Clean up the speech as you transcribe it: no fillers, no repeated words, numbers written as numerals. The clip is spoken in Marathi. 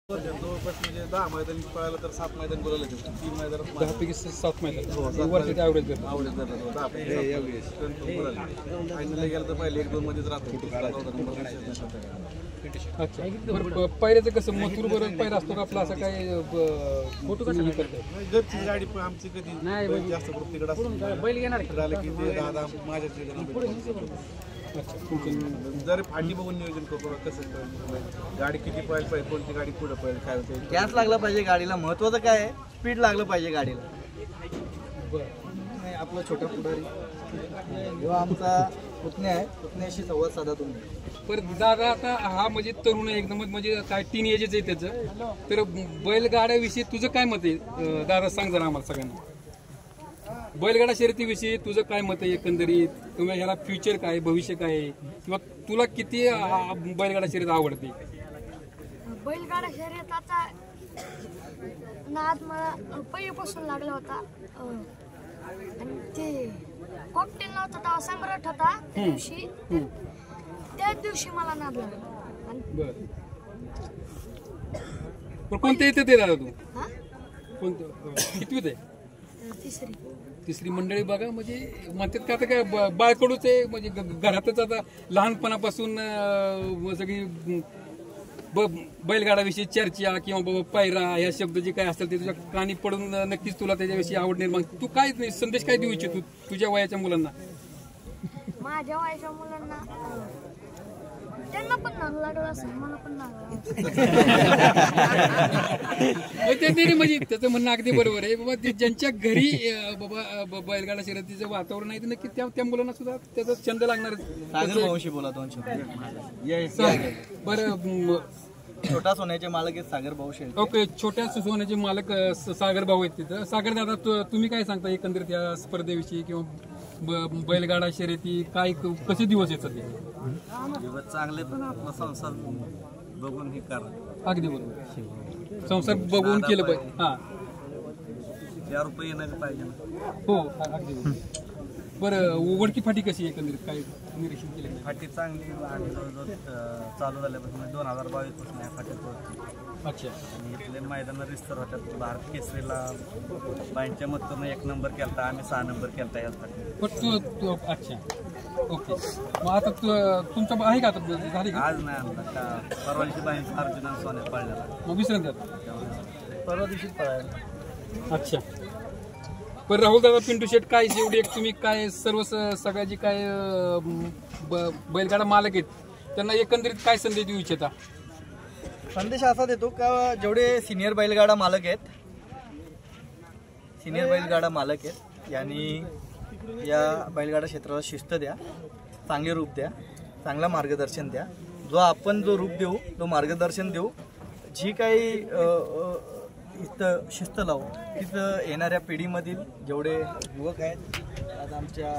जवळपास म्हणजे 10 मैदान पळायला तर 7 मैदान बोलायला घेतो 3 मैदान 10 पैकी 7 मैदान वर्षाचे ॲव्हरेज करतो. आवडेल जातो 10 पैकी फायनल गेलं तर पहिले 1-2 मध्येच राहतो. अच्छा बरं पायऱ्याचं कसं मथुर बरोबर पायरा असतो का आपला असं काय फोटो कसं करतात घरची गाडी पण आमची कधी जास्त तिकडे असतो बैल घेणार झालं की ते दादा माझ्या जर फाटी बघून नियोजन करू कसं गाडी किती पळायला पाहिजे कोणती गाडी पुढे पळेल काय होते गॅस लागला पाहिजे गाडीला. महत्वाचं काय आहे स्पीड लागलं पाहिजे गाडीला. बरं आपला छोटा पुढारी जेव्हा आमचा पुतण्या आहे पुतण्याशी संवाद साधा तुम्ही. पण दादा आता हा म्हणजे तरुण आहे एकदमच म्हणजे काय टीन एजच आहे त्याचं तर बैलगाड्याविषयी तुझं काय मत आहे दादा सांग जरा आम्हाला सगळ्यांना. बैलगाडा शर्यतीविषयी तुझं काय मत आहे एकंदरीत किंवा ह्याला फ्युचर काय भविष्य काय आहे किंवा तुला किती बैलगाडा शर्यत आवडते. बैलगाडा शर्यताचा नाद मला पहिल्यापासून लागला होता आणि ते कॉकटेल नव्हता तेव्हा सम्राट होता त्याच दिवशी मला नाद लागला. बरं कोणते येते ते दादा तू कोणतं कितवीत आहे तिसरी मंडळी बघा म्हणजे म्हणतात का आता काय बाळकडूच आहे म्हणजे घरातच आता लहानपणापासून सगळी बैलगाडाविषयी चर्चा किंवा बाबा पायरा या शब्द जे काय असतील ते तुझ्या कानी पडून नक्कीच तुला त्याच्याविषयी आवड निर्माण. तू काय संदेश काय देऊ इच्छितो तुझ्या वयाच्या मुलांना. माझ्या वयाच्या मुलांना त्यांना पण नाद लागला असेल मला पण नाद म्हणजे त्याचं म्हणणं अगदी बरोबर आहे बाबा ज्यांच्या घरी बाबा बैलगाडा शर्यतीचं वातावरण आहे नक्की त्या मुलांना सुद्धा त्याचा छंद लागणार. बोला 2 शब्द. बरं छोटा सोन्याचे मालक आहेत सागर भाऊ शेळके. ओके छोट्या सोन्याचे मालक सागर भाऊ आहेत तिथं. सागर दादा तुम्ही काय सांगता एकंदरीत या स्पर्धेविषयी किंवा बैलगाडा शर्यती काय कसे दिवस येतात ते. दिवस चांगले पण आपला संसार बघून हे करा. अगदी बरोबर संसार बघून केलं पाहिजे. हा 4 रुपये येणार पाहिजे. हो अगदी बरोबर. बरं उघडकी फाटी कशी एकंदरीत काय निरीक्षण केलं. फाटी चांगली आणि जवळजवळ चालू झाल्यापासून 2022 पासून या फाटीत होती. अच्छा आणि इथले मैदान रिस्तर होत्यात. भारत केसरीला बाईंच्या मतानं 1 नंबर केलता आम्ही 6 नंबर केलता या फाटी. पण अच्छा ओके मग आता तुमचं आहे का आता झाली का. आज नाही आणला का परवा दिवशी बाईंचा अर्जुन सोन्यात पडलेला मग विसरतात परवा दिवशीच पळायला. अच्छा पण राहुल दादा पिंटू शेट काय एवढी एक तुम्ही काय सर्व सगळ्याची काय बैलगाडा मालक आहेत त्यांना एकंदरीत काय संदेश देऊ इच्छिता. संदेश असा देतो का जेवढे सिनियर बैलगाडा मालक आहेत यांनी या बैलगाडा क्षेत्राला शिस्त द्या, चांगले रूप द्या, चांगलं मार्गदर्शन द्या. आपण जो रूप देऊ तो मार्गदर्शन देऊ. जी काही इथं शिस्त लावू तिथं येणाऱ्या पिढीमधील जेवढे युवक आहेत आज आमच्या